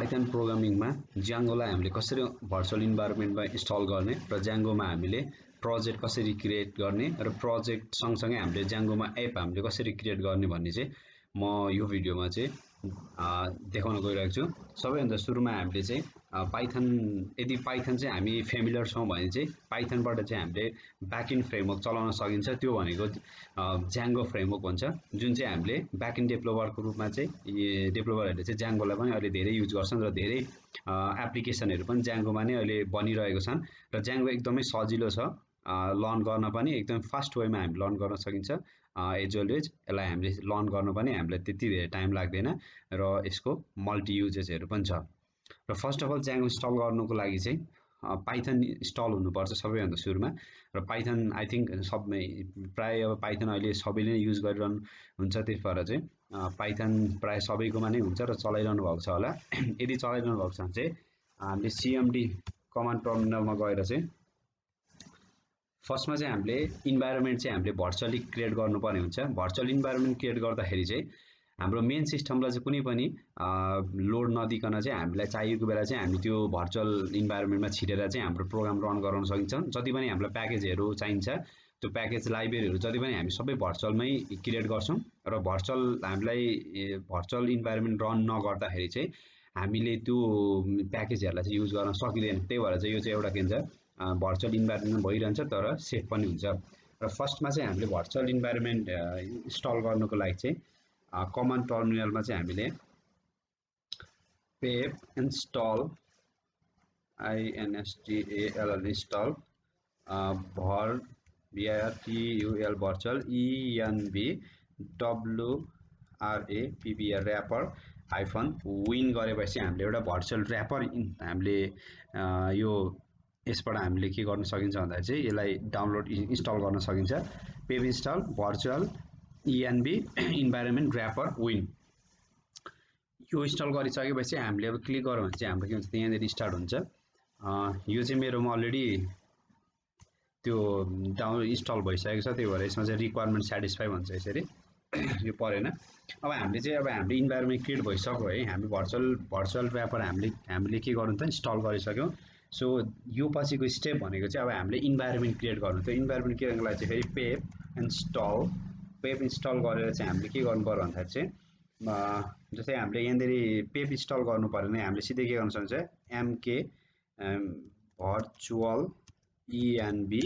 Python प्रोग्रामिङमा Django-लाई हामीले कसरी virtual इन्भाइरोमेन्टमा install गर्ने र Django-मा हामीले प्रोजेक्ट कसरी क्रिएट गर्ने र प्रोजेक्ट सँगसँगै हामीले Django-मा एप हामीले कसरी क्रिएट गर्ने भन्ने चाहिँ म यो भिडियोमा चाहिँ देखाउन गइरहेको छु। सबैभन्दा सुरुमा हामीले चाहिँ पाइथन यदि पाइथन चाहिँ हामी फेमिलियर छौँ भने चाहिँ पाइथनबाट चाहिँ हामीले ब्याकएन्ड फ्रेमवर्क चलाउन सकिन्छ। त्यो भनेको Django फ्रेमवर्क भन्छ, जुन चाहिँ हामीले ब्याकएन्ड डेभलपरको रूपमा चाहिँ डेभलपरहरूले चाहिँ Django-लाई पनि अहिले धेरै युज गर्छन् र धेरै एप्लिकेसनहरू पनि Django-मा नै अहिले बनिरहेको छन् र Django एकदमै सजिलो छ। लर्न गर्न पनि एकदम फास्ट वेमा हामी लर्न गर्न सकिन्छ। एज वेल एज यसलाई हामीले लर्न गर्न पनि हामीलाई त्यति धेरै टाइम लाग्दैन र यसको मल्टी युजेसहरू पनि छ। र first of all Django install गर्नुको लागि चाहिँ पाइथन इन्स्टल हुनुपर्छ सबैभन्दा सुरुमा। र पाइथन आई थिङ्क सबै प्राय अब पाइथन अहिले सबैले नै युज गरिरहनु हुन्छ, त्यस भएर चाहिँ पाइथन प्राय सबैकोमा नै हुन्छ र चलाइरहनु भएको छ होला। यदि चलाइरहनु भएको छ भने चाहिँ हामीले सिएमडी कमान्ड टर्मिनलमा गएर चाहिँ फर्स्टमा चाहिँ हामीले इन्भाइरोमेन्ट चाहिँ हामीले भर्चुअली क्रिएट गर्नुपर्ने हुन्छ। भर्चुअल इन्भाइरोमेन्ट क्रिएट गर्दाखेरि चाहिँ हाम्रो मेन सिस्टमलाई चाहिँ कुनै पनि लोड नदिकन चाहिँ हामीलाई चाहिएको बेला चाहिँ हामी त्यो भर्चुअल इन्भाइरोमेन्टमा छिरेर चाहिँ हाम्रो प्रोग्राम रन गराउन सकिन्छ। जति पनि हामीलाई प्याकेजहरू चाहिन्छ त्यो प्याकेज लाइब्रेरीहरू जति पनि हामी सबै भर्चुअलमै क्रिएट गर्छौँ र भर्चुअल हामीलाई भर्चुअल इन्भाइरोमेन्ट रन नगर्दाखेरि चाहिँ हामीले त्यो प्याकेजहरूलाई चाहिँ युज गर्न सकिँदैन। त्यही भएर चाहिँ यो चाहिँ एउटा के भन्छ भर्चुअल इन्भाइरोमेन्ट भइरहन्छ तर सेफ पनि हुन्छ। र फर्स्टमा चाहिँ हामीले भर्चुअल इन्भाइरोमेन्ट इन्स्टल गर्नुको लागि चाहिँ कमान्ड टर्मिनलमा चाहिँ हामीले pip install install install virtual virtual env wrapper wrapper -win गरेपछि हामीले एउटा भर्चुअल र्यापर हामीले यो यसबाट हामीले के गर्न सकिन्छ भन्दाखेरि चाहिँ यसलाई डाउनलोड इन्स्टल गर्न सकिन्छ। pip install virtual env environment wrapper win यो इन्स्टल गरिसकेपछि हामीले अब क्लिक गरौँ भने चाहिँ हाम्रो के हुन्छ यहाँनिर स्टार्ट हुन्छ। यो चाहिँ मेरोमा अलरेडी त्यो डाउनलोड इन्स्टल भइसकेको छ, त्यही भएर यसमा चाहिँ रिक्वायरमेन्ट सेटिस्फाई भन्छ यसरी यो परेन। अब हाम्रो इन्भाइरोमेन्ट क्रिएट भइसक्यो है, हामी भर्चुअल र्यापर हामीले के गर्नु त इन्स्टल गरिसक्यौँ। सो यो पछिको स्टेप भनेको चाहिँ अब हामीले इन्भाइरोमेन्ट क्रिएट गर्नु। त्यो इन्भाइरोमेन्ट क्रिएट गर्नको लागि चाहिँ फेरि पेप इन्स्टल गरेर चाहिँ हामीले के गर्नु पर्यो भन्दाखेरि चाहिँ जस्तै हामीले यहाँनिर पेप इन्स्टल गर्नु पऱ्यो भने हामीले सिधै के गर्न सक्छ एमके भर्चुअल इएनबी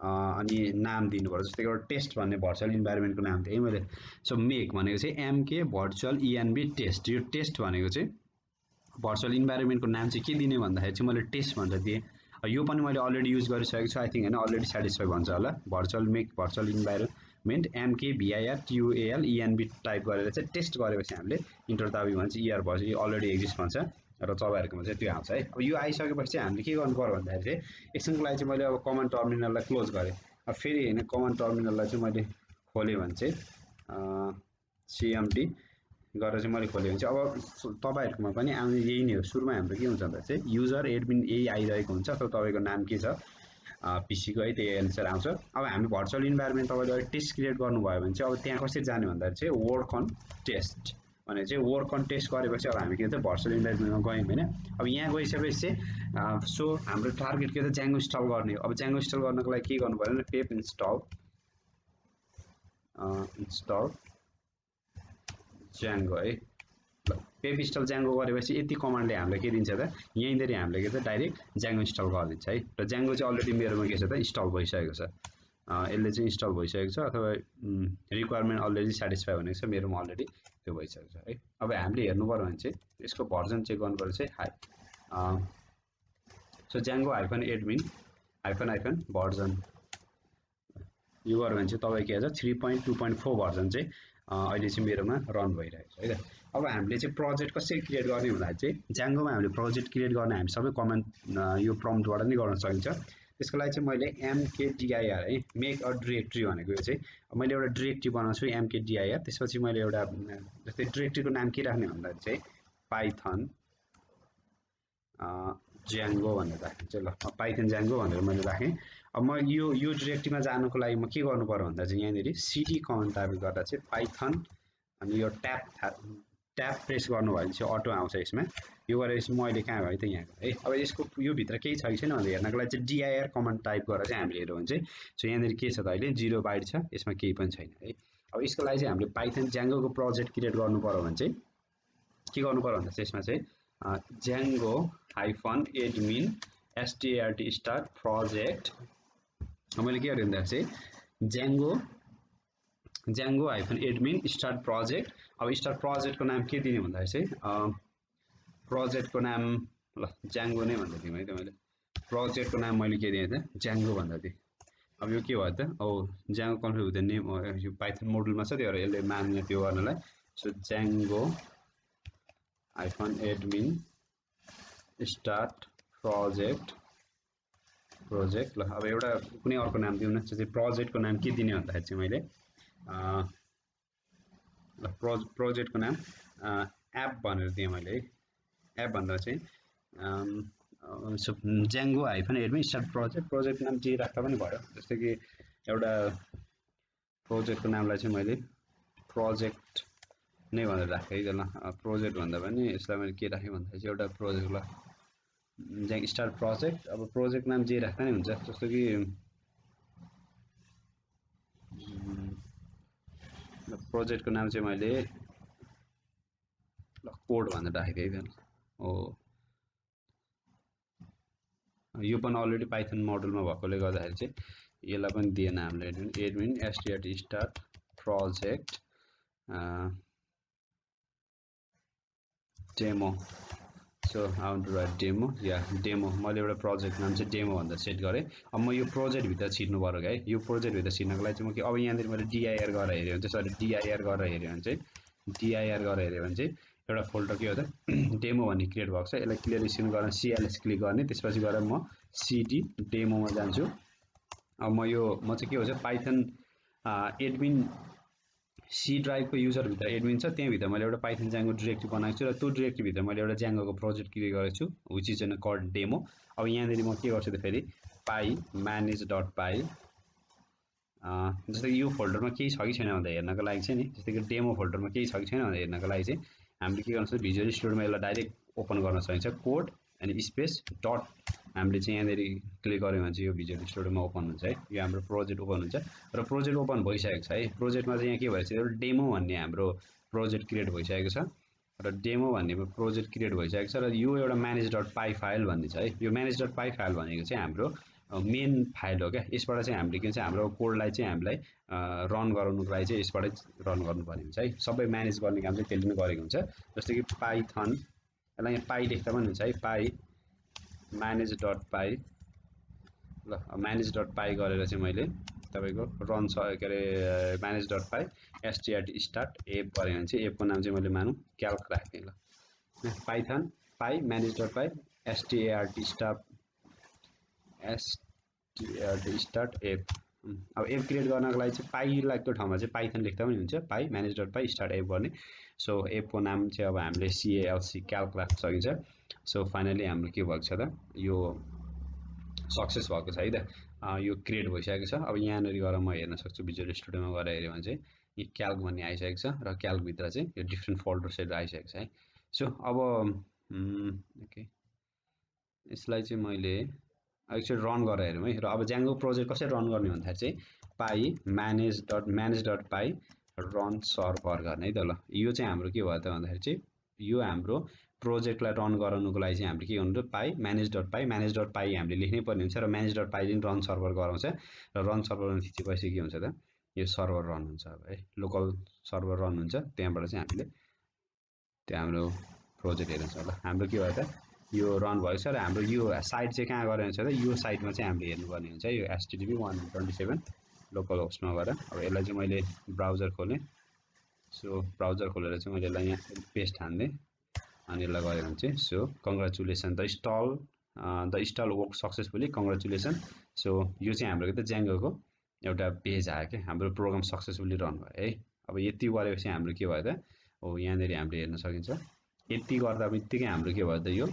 अनि नाम दिनु पर्छ। जस्तै एउटा टेस्ट भन्ने भर्चुअल इन्भाइरोमेन्टको नाम थिएँ मैले। सो मेक भनेको चाहिँ एमके भर्चुअल इएनबी टेस्ट। यो टेस्ट भनेको चाहिँ भर्चुअल इन्भाइरोमेन्टको नाम चाहिँ के दिने भन्दाखेरि चाहिँ मैले टेस्ट भनेर दिएँ। यो पनि मैले अलरेडी युज गरिसकेको छु, आई थिङ्क होइन अलरेडी सेटिस्फाई भन्छ होला। Virtual make virtual environment MKVIRTUAL ENB type गरेर चाहिँ टेस्ट गरेपछि हामीले इन्टर दाबी भन्छ इआर भन्छ यो अलरेडी एक्जिस्ट भन्छ र तपाईँहरूकोमा चाहिँ त्यो आउँछ है। अब यो आइसकेपछि चाहिँ हामीले के गर्नु पर्यो भन्दाखेरि चाहिँ एकछिनको लागि चाहिँ मैले अब कमान्ड टर्मिनललाई क्लोज गरेँ। अब फेरि होइन कमान्ड टर्मिनललाई चाहिँ मैले खोलेँ भने चाहिँ CMD गरेर चाहिँ मैले खोलेँ भने चाहिँ अब तपाईँहरूकोमा पनि आउने यही नै हो। सुरुमा हाम्रो के हुन्छ भन्दा चाहिँ युजर एडमिन यही आइरहेको हुन्छ अथवा तपाईँको नाम के छ पीसीको है त्यही एन्सर आउँछ। अब हामी भर्चुअल इन्भाइरोमेन्ट तपाईँले टेस्ट क्रिएट गर्नुभयो भने चाहिँ अब त्यहाँ कसरी जाने भन्दाखेरि चाहिँ वर्क अन टेस्ट भने चाहिँ वर्क अन टेस्ट गरेपछि अब हामी के भन्छ भर्चुअल इन्भाइरोमेन्टमा गयौँ होइन। अब यहाँ गइसकेपछि चाहिँ सो हाम्रो टार्गेट के त Django इन्स्टल गर्ने हो। अब Django इन्स्टल गर्नको लागि के गर्नु पर्यो भने पेप इन्स्टल Django है। पेप इन्स्टल Django गरेपछि यति कमान्डले हामीलाई के दिन्छ त यहीँनिर हामीले के त डाइरेक्ट Django इन्स्टल गरिदिन्छ है। र Django चाहिँ अलरेडी मेरोमा के छ त इन्स्टल भइसकेको छ। यसले चाहिँ इन्स्टल भइसकेको छ अथवा रिक्वायरमेन्ट अलरेडी सेटिस्फाई भनेको छ मेरोमा अलरेडी त्यो भइसकेको छ है। अब हामीले हेर्नु पर्यो भने चाहिँ यसको भर्जन चेक गर्नु पर्यो चाहिँ high so Django -admin version यो गर्यो भने चाहिँ तपाईँ के छ 3.2.4 भर्जन चाहिँ अहिले चाहिँ मेरोमा रन भइरहेको छ है त। अब हामीले चाहिँ प्रोजेक्ट कसरी क्रिएट गर्ने भन्दा चाहिँ Django-मा हामीले प्रोजेक्ट क्रिएट गर्ने हामी सबै कमान्ड यो प्रम्प्टबाट नै गर्न सकिन्छ। त्यसको लागि चाहिँ मैले mkdir है मेक अ डिरेक्ट्री भनेको यो चाहिँ मैले एउटा डिरेक्ट्री बनाउँछु mkdir। त्यसपछि मैले एउटा जस्तै डिरेक्ट्रीको नाम के राख्ने भन्दाखेरि चाहिँ पाइथन Django भनेर राखेँ चाहिँ ल पाइथन Django भनेर मैले राखेँ। अब म यो डिरेक्टरीमा जानुको लागि म के गर्नु पर्यो भन्दा चाहिँ यहाँनिर cd कमान्ड टाइप गर्दा चाहिँ पाइथन अनि यो ट्याब ट्याब प्रेस गर्नुभयो भने चाहिँ अटो आउँछ यसमा। यो गरेपछि म अहिले कहाँ भयो त यहाँ है। अब यसको यो भित्र केही छ कि छैन भनेर हेर्नको लागि चाहिँ dir कमान्ड टाइप गरेर चाहिँ हामीले हेर्यौँ भने चाहिँ सो यहाँनिर के छ त अहिले 0 बाइट छ, यसमा केही पनि छैन है। अब यसको लागि चाहिँ हामीले पाइथन ज्याङ्गोको प्रोजेक्ट क्रिएट गर्नु पर्यो भने चाहिँ के गर्नु पर्यो भन्दा चाहिँ यसमा चाहिँ ज्याङ्गो -admin start प्रोजेक्ट। मैले के गरेँ भन्दा चाहिँ ज्याङ्गो -admin स्टार्ट प्रोजेक्ट। अब स्टार्ट प्रोजेक्टको नाम के दिने भन्दाखेरि चाहिँ प्रोजेक्टको नाम ल ज्याङ्गो नै भन्दै थिएँ है त मैले। प्रोजेक्टको नाम मैले के दिएँ त ज्याङ्गो भन्दा थिएँ। अब यो के भयो त ज्याङ्गो कन्फिग विथ द नेम यो पाइथन मोडुलमा छ, त्यो भएर यसले मान्ने त्यो गर्नलाई। सो ज्याङ्गो -admin स्टार्ट प्रोजेक्ट ल। अब एउटा कुनै अर्को नाम दिउँ न, चाहिँ प्रोजेक्टको नाम के दिने भन्दाखेरि चाहिँ मैले ल प्रोजेक्टको नाम एप भनेर दिएँ मैले है। एप भनेर चाहिँ ज्याङ्गो -admin स्टार्ट प्रोजेक्ट नाम जे राख्दा पनि भयो। जस्तै कि एउटा प्रोजेक्टको नामलाई चाहिँ मैले प्रोजेक्ट नै भनेर राखेँ है त ल। प्रोजेक्ट भन्दा पनि यसलाई मैले के राखेँ भन्दाखेरि चाहिँ एउटा प्रोजेक्ट ल स्टार्ट प्रोजेक्ट। अब प्रोजेक्ट नाम जे राख्दा नि हुन्छ। जस्तो कि प्रोजेक्टको नाम चाहिँ मैले ल कोड भनेर राखेँ है त। यो पनि अलरेडी पाइथन मोडुलमा भएकोले गर्दाखेरि चाहिँ यसलाई पनि दिएन हामीले admin start project demo. So I want to write demo या डेमो। मैले एउटा प्रोजेक्ट नाम चाहिँ डेमो भनेर सेट गरेँ। अब म यो प्रोजेक्टभित्र छिर्नु पऱ्यो है। यो प्रोजेक्टभित्र छिर्नको लागि चाहिँ म के अब यहाँनिर मैले dir गरेर हेऱ्यो भने चाहिँ dir गरेर हेऱ्यो भने चाहिँ एउटा फोल्डर के हो त डेमो भन्ने क्रिएट भएको छ। यसलाई क्लियर स्क्रिन गर्न cls क्लिक गर्ने, त्यसपछि गएर म cd डेमोमा जान्छु। अब म चाहिँ के हुन्छ पाइथन एडमिन सी ड्राइभको युजरभित्र एडमिन छ, त्यहाँभित्र मैले एउटा पाइथन ज्याङ्गो डिरेक्टरी बनाएको छु र त्यो डिरेक्टरीभित्र मैले एउटा ज्याङ्गोको प्रोजेक्ट क्रिएट गरेको छु which is an called demo. अब यहाँनिर म के गर्छु त फेरि पाई manage.py जस्तै कि यो फोल्डरमा केही छ कि छैन भनेर हेर्नको लागि चाहिँ नि, जस्तै कि डेमो फोल्डरमा केही छ कि छैन भनेर हेर्नको लागि चाहिँ हामीले के गर्नु सक्छ भिजुअल स्टुडियोमा यसलाई डाइरेक्ट ओपन गर्न सकिन्छ। कोड अनि स्पेस डट हामीले चाहिँ यहाँनिर क्लिक गऱ्यो भने चाहिँ यो भिजुअल स्टुडियोमा ओपन हुन्छ है। यो हाम्रो प्रोजेक्ट ओपन हुन्छ र प्रोजेक्ट ओपन भइसकेको छ है। प्रोजेक्टमा चाहिँ यहाँ के भएछ एउटा डेमो भन्ने हाम्रो प्रोजेक्ट क्रिएट भइसकेको छ र डेमो भन्ने प्रोजेक्ट क्रिएट भइसकेको छ र यो एउटा manage.py फाइल भन्ने छ है। यो manage.py फाइल भनेको चाहिँ हाम्रो मेन फाइल हो क्या। यसबाट चाहिँ हामीले के भन्छ हाम्रो कोडलाई चाहिँ हामीलाई रन गराउनुको लागि चाहिँ यसबाट रन गर्नुपर्ने हुन्छ है। सबै म्यानेज गर्ने काम चाहिँ त्यसले नै गरेको हुन्छ। जस्तै कि पाइथन यसलाई यहाँ पाई लेख्दा पनि हुन्छ है। पाई manage.py ल manage.py गरेर चाहिँ मैले तपाईँको रन के अरे manage.py start एप गरेँ भने चाहिँ एपको नाम चाहिँ मैले मानौँ क्याल्क राखेँ ल। पाइथन पाई manage.py start एप। अब एप क्रिएट गर्नको लागि चाहिँ पाईको ठाउँमा चाहिँ पाइथन लेख्दा पनि हुन्छ, पाई manage.py start एप गर्ने। सो एपको नाम चाहिँ अब हामीले calc क्याल्क राख्न सकिन्छ। सो फाइनली हाम्रो के भएको छ त यो सक्सेस भएको छ है त। यो क्रिएट भइसकेको छ। अब यहाँनिर गएर म हेर्न सक्छु भिजुअल स्टुडियोमा गएर हेऱ्यो भने चाहिँ यो क्याल्क भन्ने आइसकेको छ र क्याल्कभित्र चाहिँ यो डिफ्रेन्ट फोल्डर सेट आइसकेको छ है। सो अब ओके यसलाई चाहिँ मैले एकचोटि रन गरेर हेरौँ है। र अब ज्याङ्गो प्रोजेक्ट कसरी रन गर्ने भन्दाखेरि चाहिँ पाई manage.py रन सर्भर गर्ने है त ल। यो चाहिँ हाम्रो के भयो त भन्दाखेरि चाहिँ यो हाम्रो प्रोजेक्टलाई रन गराउनुको लागि चाहिँ हामीले के गर्नु त पाई manage.py हामीले लेख्नै पर्ने हुन्छ र manage.py चाहिँ रन सर्भर गराउँछ र रन सर्भरमा थिचेपछि के हुन्छ त यो सर्भर रन हुन्छ अब है। लोकल सर्भर रन हुन्छ, त्यहाँबाट चाहिँ हामीले त्यो हाम्रो प्रोजेक्ट हेर्छ ल। हाम्रो के भयो त यो रन भएको छ र हाम्रो यो साइट चाहिँ कहाँ गएर हुन्छ त यो साइटमा चाहिँ हामीले हेर्नुपर्ने हुन्छ यो http 127 लोकल होस्टमा गएर। अब यसलाई चाहिँ मैले ब्राउजर खोलेँ। सो ब्राउजर खोलेर चाहिँ मैले यसलाई यहाँ पेस्ट हान्दै अनि यसलाई गऱ्यो भने चाहिँ so congratulation the install work successfully congratulation. So यो चाहिँ हाम्रो के त ज्याङ्गोको एउटा पेज आयो क्या, हाम्रो प्रोग्राम सक्सेसफुली रन भयो है। अब यति गरेपछि हाम्रो के भयो त यहाँनिर हामीले हेर्न सकिन्छ। यति गर्दा बित्तिकै हाम्रो के भयो त यो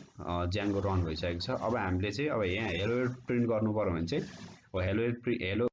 ज्याङ्गो रन भइसकेको छ। अब हामीले चाहिँ अब यहाँ हेलो प्रिन्ट गर्नु पर्यो भने चाहिँ हेलो